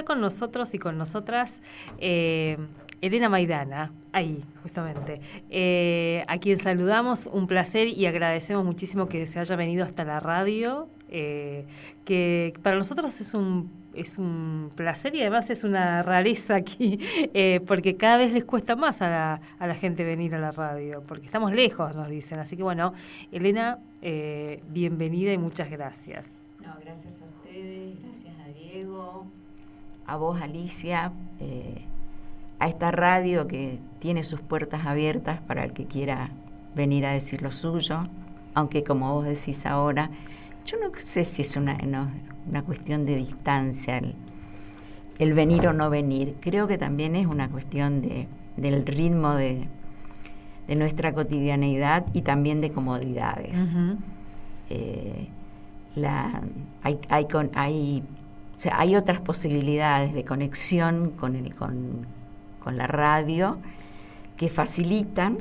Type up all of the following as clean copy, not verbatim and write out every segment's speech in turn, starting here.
con nosotros y con nosotras Elena Maidana, ahí, justamente, a quien saludamos, un placer y agradecemos muchísimo que se haya venido hasta la radio, que para nosotros es un placer y además es una rareza aquí, porque cada vez les cuesta más a la gente venir a la radio, porque estamos lejos, nos dicen. Así que bueno, Elena, bienvenida y muchas gracias. No, gracias a ustedes, gracias a Diego, a vos, Alicia, a esta radio que tiene sus puertas abiertas para el que quiera venir a decir lo suyo, aunque como vos decís ahora, yo no sé si es una cuestión de distancia el venir o no venir. Creo que también es una cuestión del ritmo de nuestra cotidianeidad y también de comodidades. Uh-huh. Hay otras posibilidades de conexión con la radio que facilitan,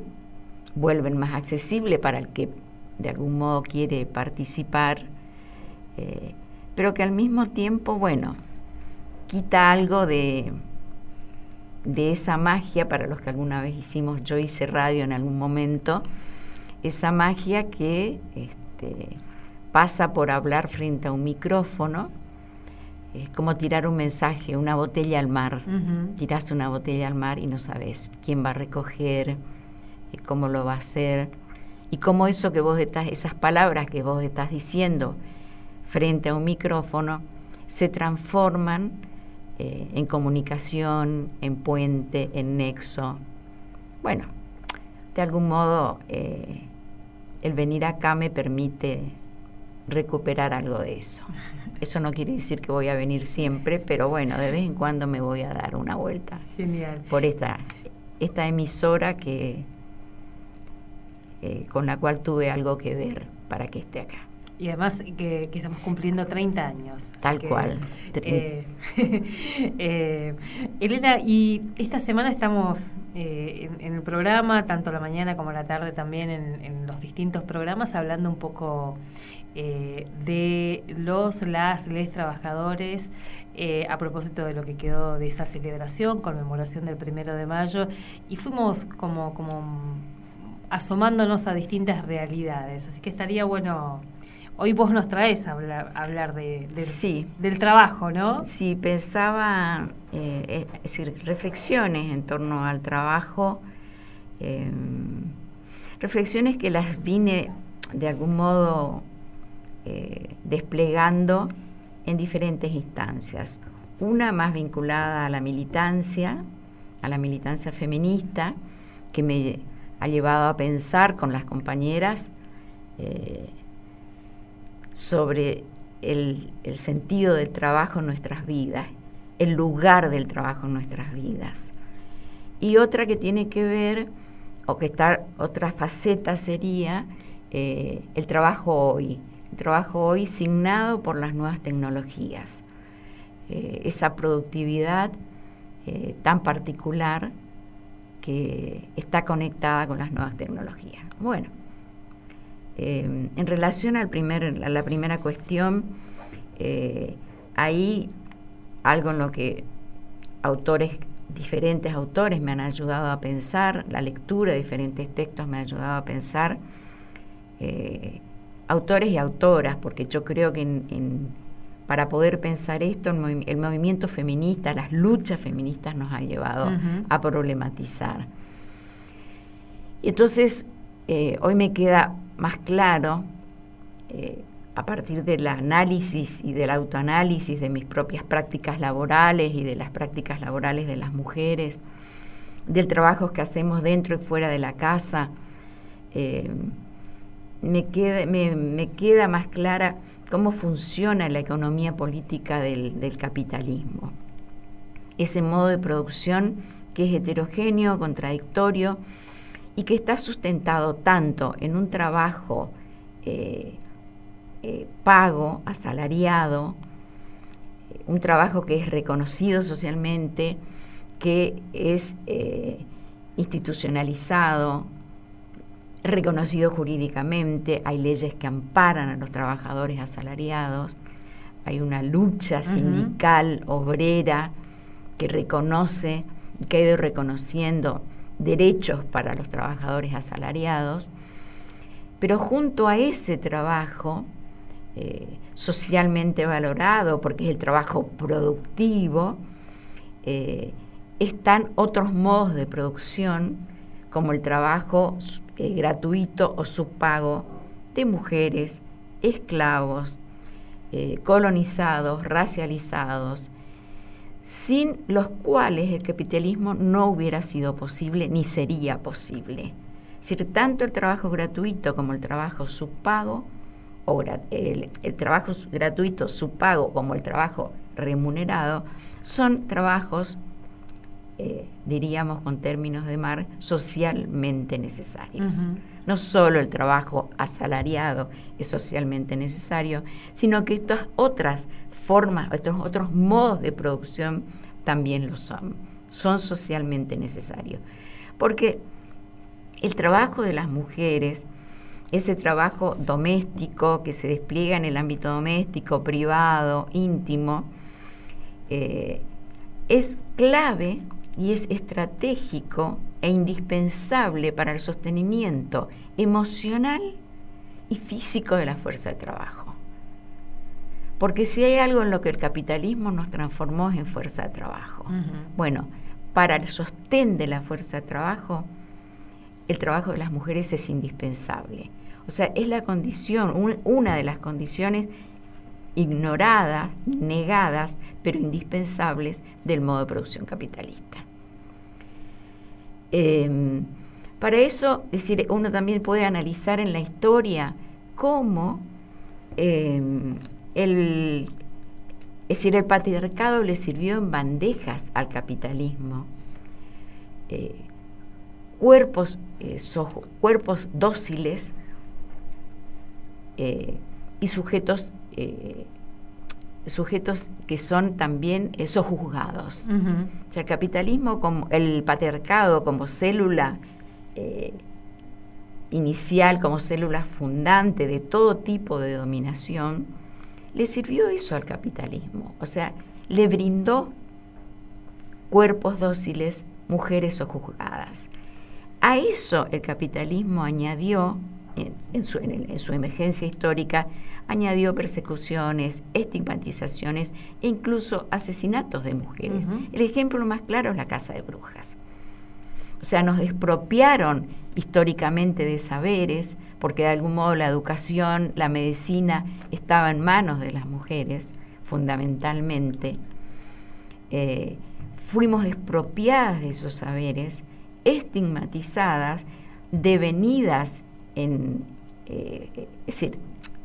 vuelven más accesible para el que de algún modo quiere participar, pero que al mismo tiempo, bueno, quita algo de esa magia para los que alguna vez yo hice radio en algún momento, esa magia que pasa por hablar frente a un micrófono. Es como tirar un mensaje, una botella al mar. Uh-huh. Tirás una botella al mar y no sabes quién va a recoger, cómo lo va a hacer, y cómo esas palabras que vos estás diciendo frente a un micrófono se transforman en comunicación, en puente, en nexo. Bueno, de algún modo el venir acá me permite recuperar algo de eso. Eso no quiere decir que voy a venir siempre, pero bueno, de vez en cuando me voy a dar una vuelta. Genial. Por esta emisora con la cual tuve algo que ver para que esté acá. Y además que estamos cumpliendo 30 años. Tal cual. Elena, y esta semana estamos en el programa, tanto la mañana como la tarde también, en los distintos programas, hablando un poco de les trabajadores, a propósito de lo que quedó de esa celebración, conmemoración del 1 de mayo, y fuimos como asomándonos a distintas realidades. Así que estaría bueno... Hoy vos nos traes a hablar sí, del trabajo, ¿no? Sí, pensaba, es decir, reflexiones en torno al trabajo, reflexiones que las vine de algún modo desplegando en diferentes instancias. Una más vinculada a la militancia feminista, que me ha llevado a pensar con las compañeras sobre el sentido del trabajo en nuestras vidas, el lugar del trabajo en nuestras vidas. Y otra que tiene que ver, otra faceta sería el trabajo hoy signado por las nuevas tecnologías, esa productividad tan particular que está conectada con las nuevas tecnologías. Bueno, en relación a la primera cuestión, hay algo en lo que diferentes autores me han ayudado a pensar, la lectura de diferentes textos me ha ayudado a pensar, autores y autoras, porque yo creo que para poder pensar esto, el movimiento feminista, las luchas feministas nos han llevado uh-huh. a problematizar. Y entonces, hoy me queda más claro, a partir del análisis y del autoanálisis de mis propias prácticas laborales y de las prácticas laborales de las mujeres, del trabajo que hacemos dentro y fuera de la casa, me queda más clara cómo funciona la economía política del capitalismo. Ese modo de producción que es heterogéneo, contradictorio, y que está sustentado tanto en un trabajo pago, asalariado, un trabajo que es reconocido socialmente, que es institucionalizado, reconocido jurídicamente, hay leyes que amparan a los trabajadores asalariados, hay una lucha sindical, obrera, que reconoce, que ha ido reconociendo derechos para los trabajadores asalariados, pero junto a ese trabajo socialmente valorado, porque es el trabajo productivo, están otros modos de producción, como el trabajo gratuito o subpago de mujeres, esclavos, colonizados, racializados, sin los cuales el capitalismo no hubiera sido posible ni sería posible. Es decir, tanto el trabajo gratuito como el trabajo subpago, o el trabajo gratuito, subpago, como el trabajo remunerado, son trabajos, diríamos con términos de Marx, socialmente necesarios. No solo el trabajo asalariado es socialmente necesario, sino que estas otras formas, estos otros modos de producción también lo son socialmente necesarios. Porque el trabajo de las mujeres, ese trabajo doméstico que se despliega en el ámbito doméstico, privado, íntimo, es clave y es estratégico e indispensable para el sostenimiento emocional y físico de la fuerza de trabajo. Porque si hay algo en lo que el capitalismo nos transformó es en fuerza de trabajo. Bueno, para el sostén de la fuerza de trabajo, el trabajo de las mujeres es indispensable. O sea, es la condición, una de las condiciones ignoradas, negadas, pero indispensables del modo de producción capitalista. Para eso, es decir, uno también puede analizar en la historia cómo el patriarcado le sirvió en bandejas al capitalismo. Cuerpos dóciles y sujetos que son también sojuzgados. O sea, el capitalismo, como el patriarcado como célula inicial, como célula fundante de todo tipo de dominación, le sirvió eso al capitalismo. O sea, le brindó cuerpos dóciles, mujeres sojuzgadas. A eso el capitalismo añadió, en su emergencia histórica, añadió persecuciones, estigmatizaciones e incluso asesinatos de mujeres. El ejemplo más claro es la caza de brujas. O sea, nos expropiaron históricamente de saberes, porque de algún modo la educación, la medicina estaba en manos de las mujeres, fundamentalmente. Fuimos expropiadas de esos saberes, estigmatizadas, devenidas es decir,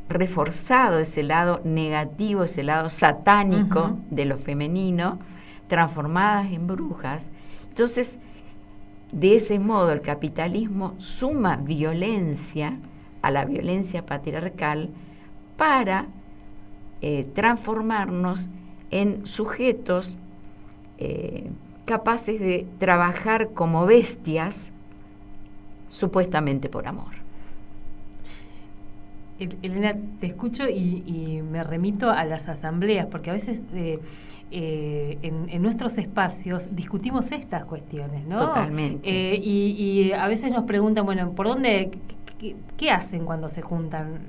reforzado ese lado negativo, ese lado satánico de lo femenino, transformadas en brujas. Entonces, de ese modo el capitalismo suma violencia a la violencia patriarcal para transformarnos en sujetos capaces de trabajar como bestias, supuestamente por amor. Elena, te escucho y me remito a las asambleas, porque a veces en nuestros espacios discutimos estas cuestiones, ¿no? Totalmente. Y a veces nos preguntan, bueno, ¿por dónde, qué hacen cuando se juntan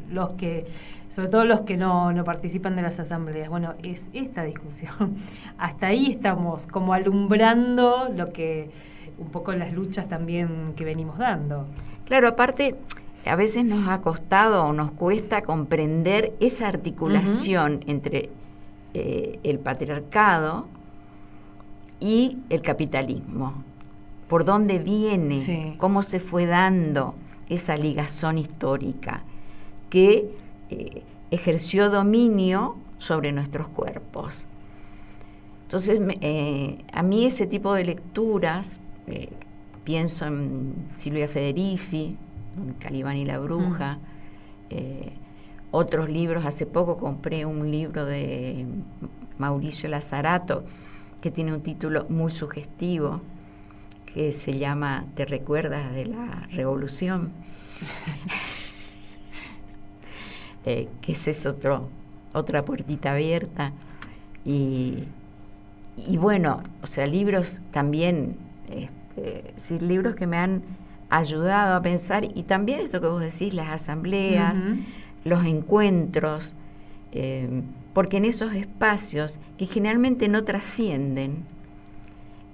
sobre todo los que no participan de las asambleas? Bueno, es esta discusión. Hasta ahí estamos como alumbrando un poco las luchas también que venimos dando. Claro, aparte, a veces nos ha costado o nos cuesta comprender esa articulación entre el patriarcado y el capitalismo. ¿Por dónde viene? Sí. ¿Cómo se fue dando esa ligazón histórica que ejerció dominio sobre nuestros cuerpos? Entonces, a mí ese tipo de lecturas, pienso en Silvia Federici, Calibán y la bruja, otros libros. Hace poco compré un libro de Mauricio Lazarato que tiene un título muy sugestivo que se llama ¿Te recuerdas de la revolución? Que ese es otro otra puertita abierta. Y bueno, o sea, libros también, sí, libros que me han ayudado a pensar, y también esto que vos decís, las asambleas, los encuentros, porque en esos espacios que generalmente no trascienden,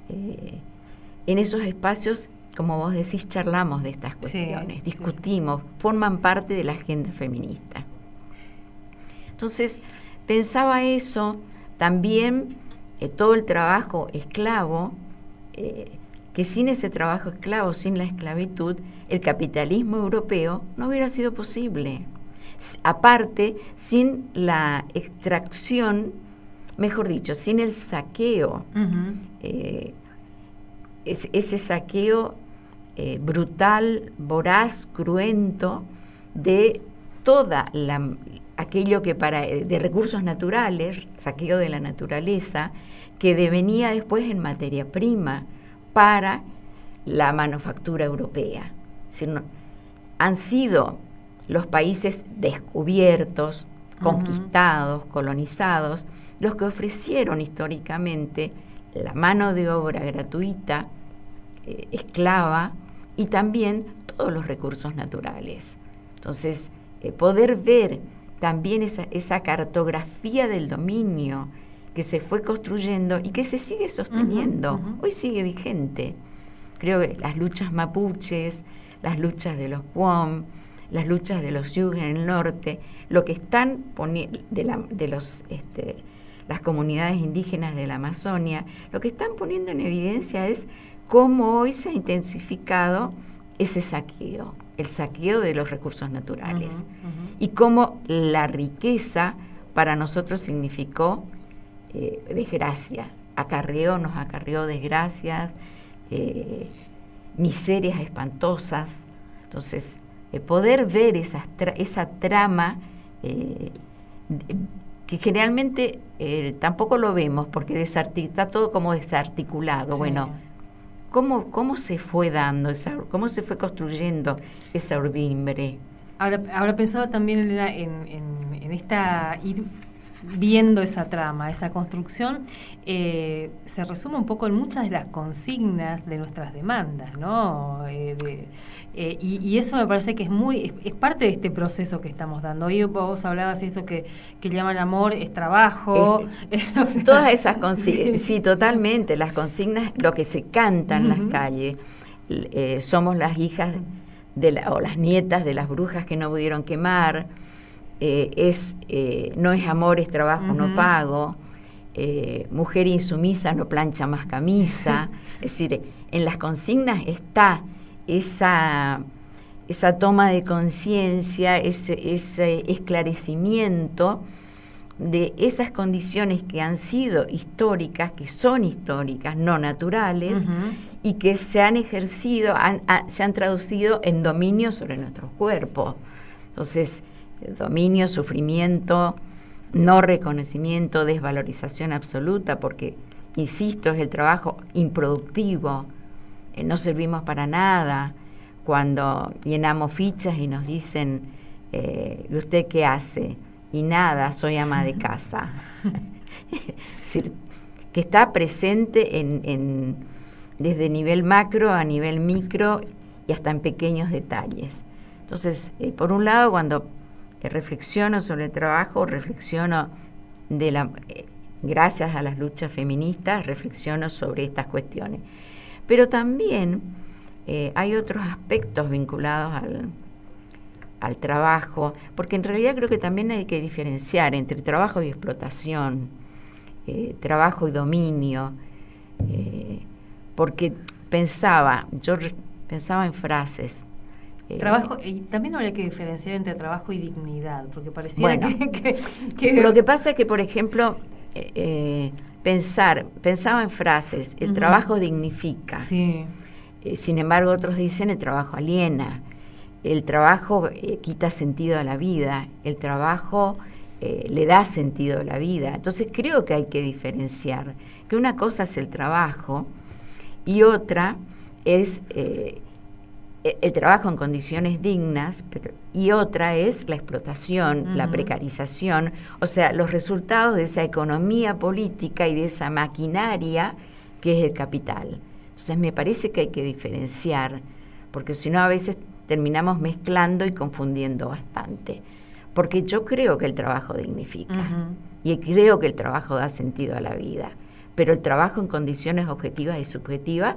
en esos espacios, como vos decís, charlamos de estas cuestiones, discutimos, forman parte de la agenda feminista. Entonces, pensaba eso, también todo el trabajo esclavo, que sin ese trabajo esclavo, sin la esclavitud, el capitalismo europeo no hubiera sido posible. Aparte, sin la extracción, mejor dicho, sin el saqueo, ese saqueo brutal, voraz, cruento de toda aquello que de recursos naturales, saqueo de la naturaleza, que devenía después en materia prima para la manufactura europea. Es decir, han sido los países descubiertos, conquistados, colonizados, los que ofrecieron históricamente la mano de obra gratuita, esclava, y también todos los recursos naturales. Entonces, poder ver también esa cartografía del dominio que se fue construyendo y que se sigue sosteniendo, hoy sigue vigente. Creo que las luchas mapuches, las luchas de los Qom, las luchas de los Sioux en el norte, lo que están poniendo las comunidades indígenas de la Amazonia, lo que están poniendo en evidencia es cómo hoy se ha intensificado ese saqueo, el saqueo de los recursos naturales, y cómo la riqueza para nosotros significó desgracia, nos acarreó desgracias, miserias espantosas. Entonces, poder ver esa trama que generalmente tampoco lo vemos porque está todo como desarticulado. Sí. Bueno, ¿cómo se fue dando, cómo se fue construyendo esa urdimbre? Ahora pensaba también en esta ir viendo esa trama, esa construcción, se resume un poco en muchas de las consignas de nuestras demandas, ¿no? Y eso me parece que es parte de este proceso que estamos dando. Hoy vos hablabas de eso que llaman amor, es trabajo. O sea, todas esas consignas, sí, totalmente, las consignas, lo que se canta en las calles, somos las hijas o las nietas de las brujas que no pudieron quemar, no es amor, es trabajo, no pago, mujer insumisa no plancha más camisa. Es decir, en las consignas está esa toma de conciencia, ese esclarecimiento de esas condiciones que han sido históricas, que son históricas, no naturales, y que se han ejercido, se han traducido en dominio sobre nuestros cuerpos. Entonces, dominio, sufrimiento, no reconocimiento, desvalorización absoluta, porque, insisto, es el trabajo improductivo, no servimos para nada. Cuando llenamos fichas y nos dicen, ¿y usted qué hace? Y nada, soy ama de casa. Es decir, que está presente desde nivel macro a nivel micro y hasta en pequeños detalles. Entonces, por un lado, cuando reflexiono sobre el trabajo, reflexiono gracias a las luchas feministas, reflexiono sobre estas cuestiones. Pero también hay otros aspectos vinculados al trabajo, porque en realidad creo que también hay que diferenciar entre trabajo y explotación, trabajo y dominio, porque yo pensaba en frases. Trabajo, y también habría que diferenciar entre trabajo y dignidad, porque pareciera que Lo que pasa es que, por ejemplo, pensaba en frases, el trabajo dignifica. Sí. Sin embargo, otros dicen el trabajo aliena, el trabajo quita sentido a la vida, el trabajo le da sentido a la vida. Entonces creo que hay que diferenciar, que una cosa es el trabajo y otra es el trabajo en condiciones dignas, y otra es la explotación, la precarización, o sea, los resultados de esa economía política y de esa maquinaria que es el capital. Entonces me parece que hay que diferenciar, porque si no a veces terminamos mezclando y confundiendo bastante. Porque yo creo que el trabajo dignifica, y creo que el trabajo da sentido a la vida, pero el trabajo en condiciones objetivas y subjetivas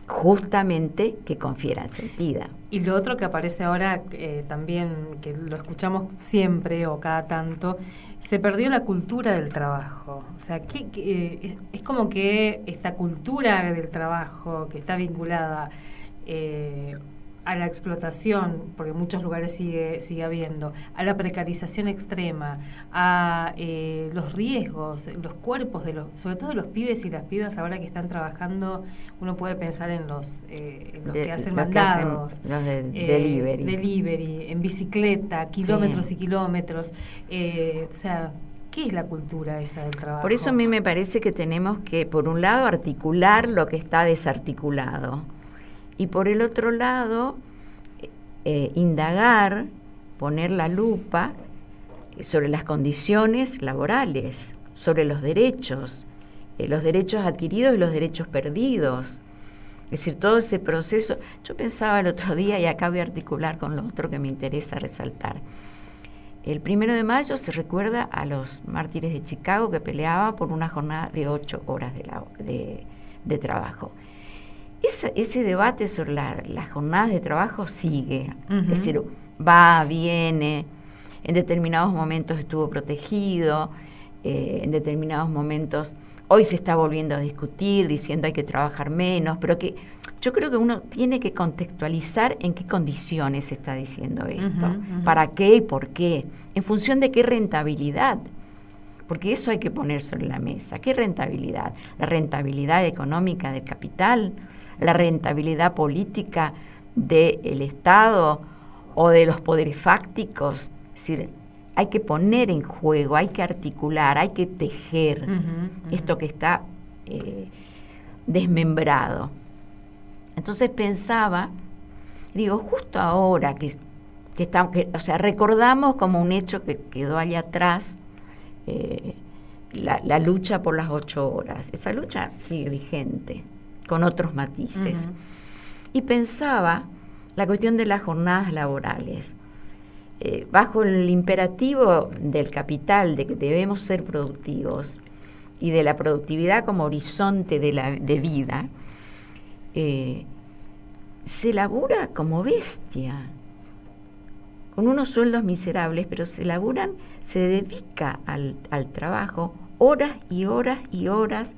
justamente que confieran sentido. Y lo otro que aparece ahora también, que lo escuchamos siempre o cada tanto, se perdió la cultura del trabajo. O sea, es como que esta cultura del trabajo que está vinculada a la explotación, porque en muchos lugares sigue habiendo, a la precarización extrema, a los riesgos, los cuerpos sobre todo de los pibes y las pibas ahora que están trabajando. Uno puede pensar en los que hacen mandados, los de delivery, en bicicleta, kilómetros y kilómetros. O sea, ¿qué es la cultura esa del trabajo? Por eso a mí me parece que tenemos que, por un lado, articular lo que está desarticulado. Y por el otro lado, indagar, poner la lupa sobre las condiciones laborales, sobre los derechos adquiridos y los derechos perdidos. Es decir, todo ese proceso. Yo pensaba el otro día, y acá voy a articular con lo otro que me interesa resaltar. El 1 de mayo se recuerda a los mártires de Chicago que peleaban por una jornada de 8 horas de trabajo. Ese debate sobre las jornadas de trabajo sigue, es decir, va, viene, en determinados momentos estuvo protegido, en determinados momentos, hoy se está volviendo a discutir, diciendo hay que trabajar menos, pero que yo creo que uno tiene que contextualizar en qué condiciones se está diciendo esto, para qué y por qué, en función de qué rentabilidad. Porque eso hay que poner sobre la mesa. ¿Qué rentabilidad? ¿La rentabilidad económica del capital? ¿La rentabilidad política del Estado o de los poderes fácticos? Es decir, hay que poner en juego, hay que articular, hay que tejer esto que está desmembrado. Entonces pensaba, digo, justo ahora o sea, recordamos como un hecho que quedó allá atrás, la lucha por las 8 horas. Esa lucha sigue vigente, con otros matices. Y pensaba la cuestión de las jornadas laborales. Bajo el imperativo del capital, de que debemos ser productivos, y de la productividad como horizonte de vida, se labura como bestia, con unos sueldos miserables, pero se dedica al trabajo horas y horas y horas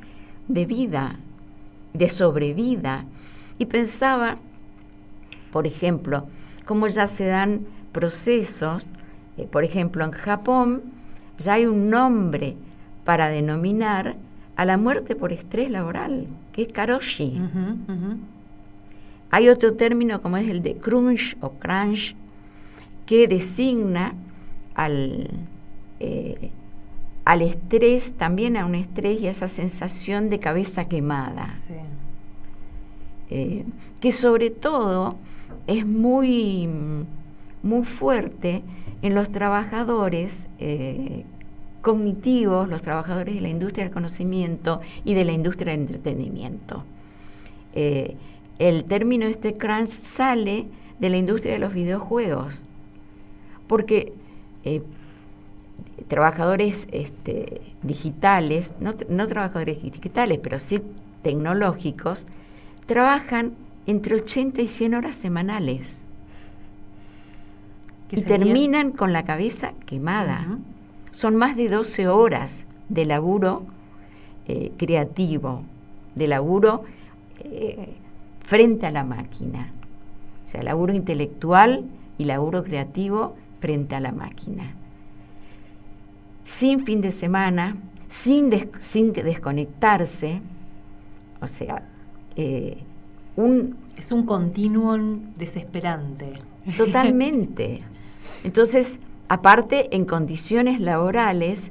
de vida, de sobrevida. Y pensaba, por ejemplo, cómo ya se dan procesos, por ejemplo, en Japón ya hay un nombre para denominar a la muerte por estrés laboral, que es karoshi. Hay otro término como es el de crunch o crunch, que designa al estrés, también a un estrés y a esa sensación de cabeza quemada. Sí. Que sobre todo es muy, muy fuerte en los trabajadores cognitivos, los trabajadores de la industria del conocimiento y de la industria del entretenimiento. El término crunch sale de la industria de los videojuegos, porque trabajadores digitales, no trabajadores digitales, pero sí tecnológicos, trabajan entre 80 y 100 horas semanales y terminan con la cabeza quemada. Son más de 12 horas de laburo creativo, de laburo frente a la máquina, o sea, laburo intelectual y laburo creativo frente a la máquina, sin fin de semana, sin desconectarse, o sea, es un continuum desesperante. Totalmente. Entonces, aparte, en condiciones laborales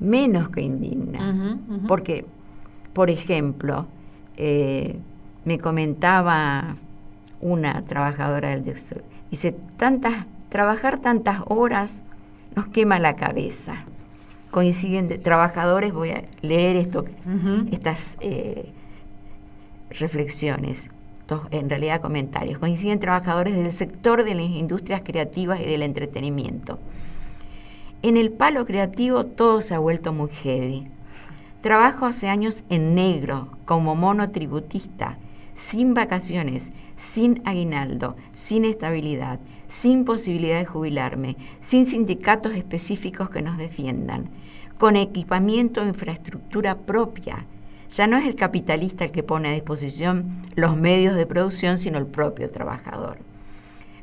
menos que indignas. Porque, por ejemplo, me comentaba una trabajadora del sector. Dice, trabajar tantas horas nos quema la cabeza. Coinciden trabajadores, voy a leer estas reflexiones, en realidad comentarios. Coinciden trabajadores del sector de las industrias creativas y del entretenimiento. En el palo creativo todo se ha vuelto muy heavy. Trabajo hace años en negro, como monotributista, sin vacaciones, sin aguinaldo, sin estabilidad, sin posibilidad de jubilarme, sin sindicatos específicos que nos defiendan, con equipamiento e infraestructura propia. Ya no es el capitalista el que pone a disposición los medios de producción, sino el propio trabajador.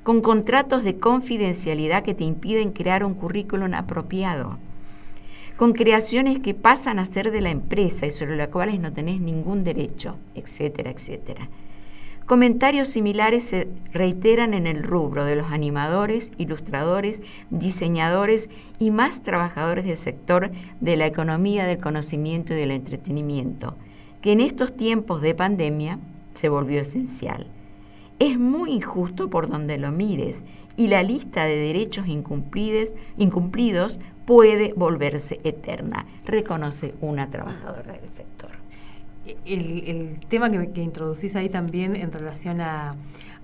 Con contratos de confidencialidad que te impiden crear un currículum apropiado, con creaciones que pasan a ser de la empresa y sobre las cuales no tenés ningún derecho, etcétera, etcétera. Comentarios similares se reiteran en el rubro de los animadores, ilustradores, diseñadores y más trabajadores del sector de la economía del conocimiento y del entretenimiento, que en estos tiempos de pandemia se volvió esencial. Es muy injusto por donde lo mires y la lista de derechos incumplidos puede volverse eterna, reconoce una trabajadora del sector. El tema que introducís ahí también en relación a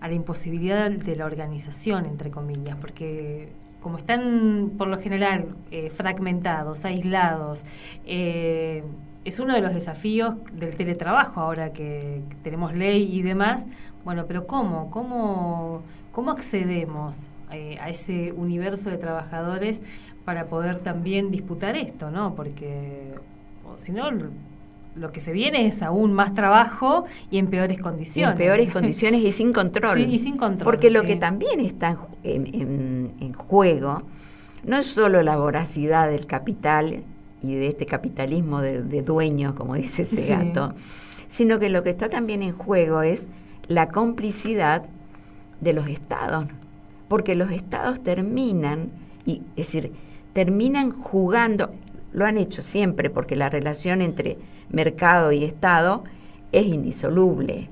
la imposibilidad de la organización, entre comillas, porque como están por lo general fragmentados, aislados, es uno de los desafíos del teletrabajo ahora que tenemos ley y demás. Bueno, pero ¿cómo accedemos a ese universo de trabajadores para poder también disputar esto, ¿no? Porque si no, lo que se viene es aún más trabajo y en peores condiciones. En peores condiciones y sin control. Sí, y sin control. Porque lo que también está en juego no es solo la voracidad del capital y de este capitalismo de dueños, como dice Segato, sino que lo que está también en juego es la complicidad de los estados. Porque los estados terminan jugando, lo han hecho siempre, porque la relación entre mercado y Estado es indisoluble.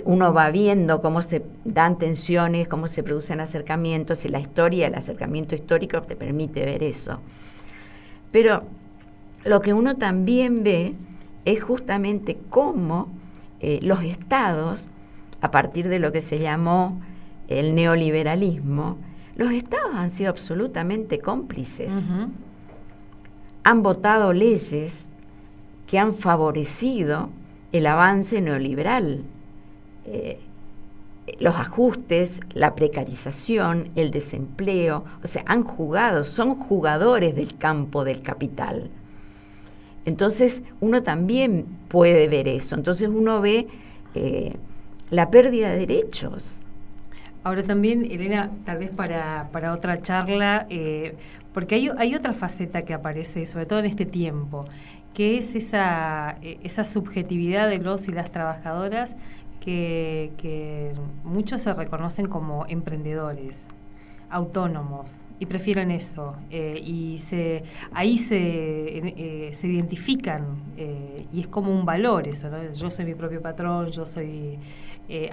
Uno va viendo cómo se dan tensiones, cómo se producen acercamientos, y la historia, el acercamiento histórico te permite ver eso. Pero lo que uno también ve es justamente cómo los Estados, a partir de lo que se llamó el neoliberalismo, los Estados han sido absolutamente cómplices. Uh-huh. Han votado leyes que han favorecido el avance neoliberal, los ajustes, la precarización, el desempleo, o sea, son jugadores del campo del capital. Entonces, uno también puede ver eso. Entonces, uno ve la pérdida de derechos. Ahora también, Elena, tal vez para otra charla, porque hay otra faceta que aparece, sobre todo en este tiempo, que es esa subjetividad de los y las trabajadoras que muchos se reconocen como emprendedores, autónomos, y prefieren eso, y ahí se identifican, y es como un valor eso, ¿no? Yo soy mi propio patrón, yo soy...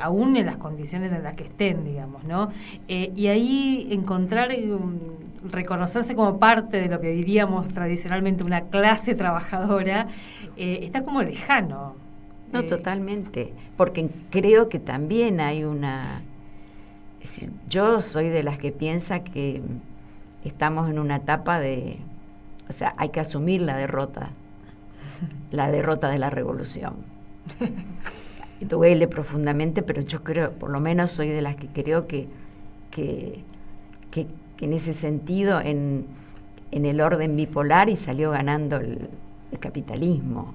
aún en las condiciones en las que estén, digamos, ¿no? Y ahí encontrar, reconocerse como parte de lo que diríamos tradicionalmente una clase trabajadora, está como lejano. No, totalmente, porque creo que también hay una... Es decir, yo soy de las que piensa que estamos en una etapa o sea, hay que asumir la derrota de la revolución. Duele profundamente, pero yo creo, por lo menos soy de las que creo que en ese sentido, en el orden bipolar, y salió ganando el capitalismo.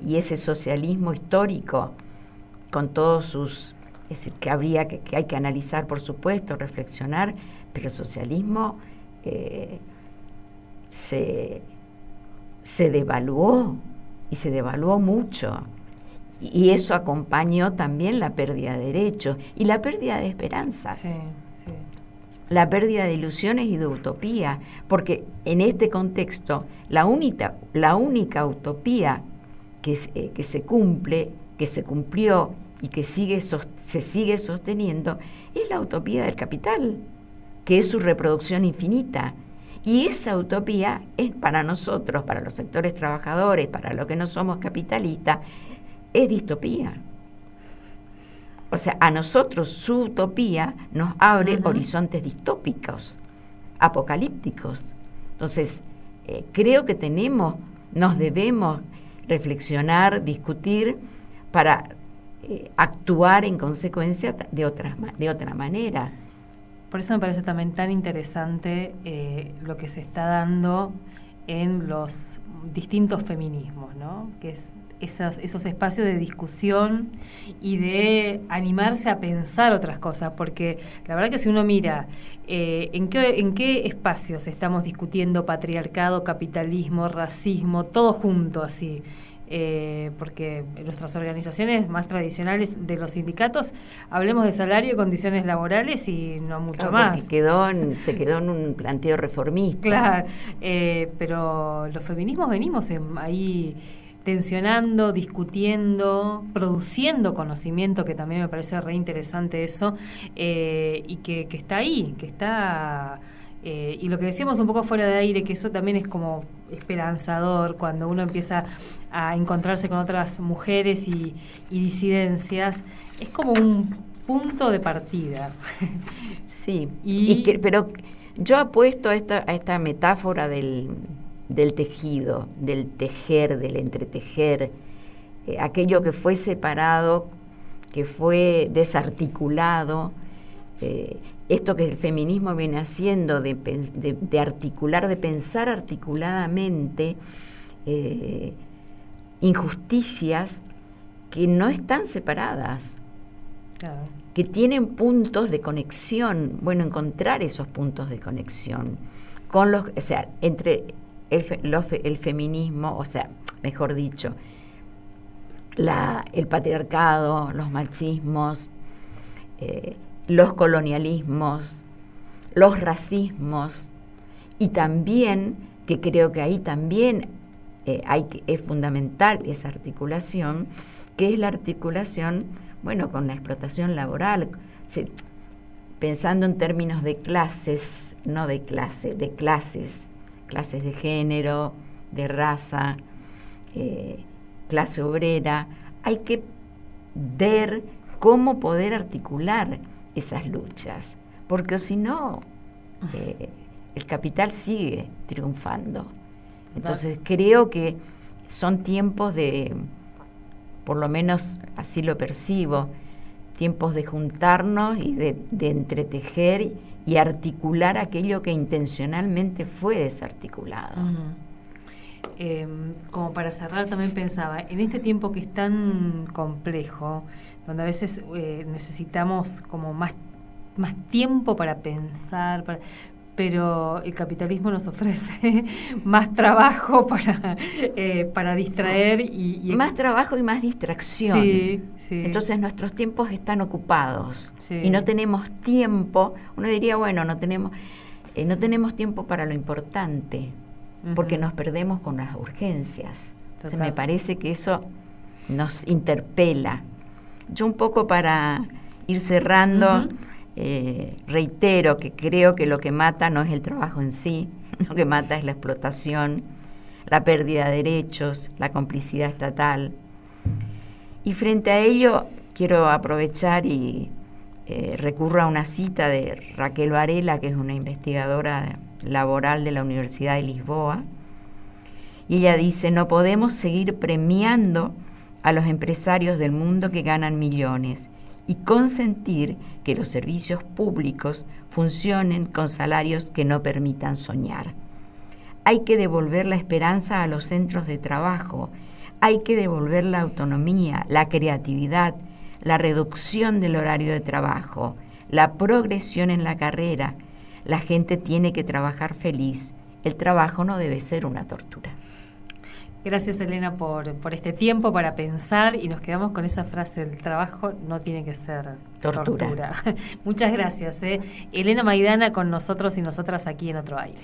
Y ese socialismo histórico, con todos sus... Es decir, que hay que analizar, por supuesto, reflexionar, pero el socialismo se devaluó, y se devaluó mucho. Y eso acompañó también la pérdida de derechos y la pérdida de esperanzas, sí. La pérdida de ilusiones y de utopía, porque en este contexto la única utopía que se cumplió y que se sigue sosteniendo es la utopía del capital, que es su reproducción infinita. Y esa utopía es para nosotros, para los sectores trabajadores, para los que no somos capitalistas, es distopía. O sea, a nosotros su utopía nos abre horizontes distópicos, apocalípticos. Entonces, creo que nos debemos reflexionar, discutir para actuar en consecuencia de otra manera. Por eso me parece también tan interesante lo que se está dando en los distintos feminismos, ¿no? Que es esos espacios de discusión y de animarse a pensar otras cosas, porque la verdad que si uno mira en qué espacios estamos discutiendo patriarcado, capitalismo, racismo, todo junto así, porque en nuestras organizaciones más tradicionales de los sindicatos hablemos de salario y condiciones laborales y no mucho más. Se quedó en un planteo reformista. Claro, pero los feminismos venimos ahí tensionando, discutiendo, produciendo conocimiento, que también me parece re interesante eso, y que está ahí, que está... y lo que decíamos un poco fuera de aire, que eso también es como esperanzador cuando uno empieza a encontrarse con otras mujeres y disidencias, es como un punto de partida. Sí, pero yo apuesto a esta metáfora del tejido, del tejer, del entretejer, aquello que fue separado, que fue desarticulado, esto que el feminismo viene haciendo de articular, de pensar articuladamente injusticias que no están separadas, claro, que tienen puntos de conexión. Bueno, encontrar esos puntos de conexión con entre el feminismo, o sea, mejor dicho, el patriarcado, los machismos, los colonialismos, los racismos, y también, que creo que ahí también es fundamental esa articulación, que es la articulación, bueno, con la explotación laboral, pensando en términos de clases, no de clase, de clases de género, de raza, clase obrera. Hay que ver cómo poder articular esas luchas, porque si no, el capital sigue triunfando. Entonces creo que son tiempos por lo menos así lo percibo, tiempos de juntarnos y de entretejer y articular aquello que intencionalmente fue desarticulado. Como para cerrar, también pensaba, en este tiempo que es tan complejo, donde a veces necesitamos como más tiempo para pensar, pero el capitalismo nos ofrece más trabajo para distraer y más trabajo y más distracción. Sí. Entonces nuestros tiempos están ocupados y no tenemos tiempo. Uno diría, bueno, no tenemos tiempo para lo importante, porque nos perdemos con las urgencias. Entonces me parece que eso nos interpela. Yo un poco para ir cerrando, reitero que creo que lo que mata no es el trabajo en sí, lo que mata es la explotación, la pérdida de derechos, la complicidad estatal. Y frente a ello quiero aprovechar y recurro a una cita de Raquel Varela, que es una investigadora laboral de la Universidad de Lisboa, y ella dice: no podemos seguir premiando a los empresarios del mundo que ganan millones y consentir que los servicios públicos funcionen con salarios que no permitan soñar. Hay que devolver la esperanza a los centros de trabajo, hay que devolver la autonomía, la creatividad, la reducción del horario de trabajo, la progresión en la carrera. La gente tiene que trabajar feliz. El trabajo no debe ser una tortura. Gracias, Elena, por este tiempo para pensar, y nos quedamos con esa frase: el trabajo no tiene que ser tortura. Muchas gracias. Elena Maidana con nosotros y nosotras aquí en Otro Aire.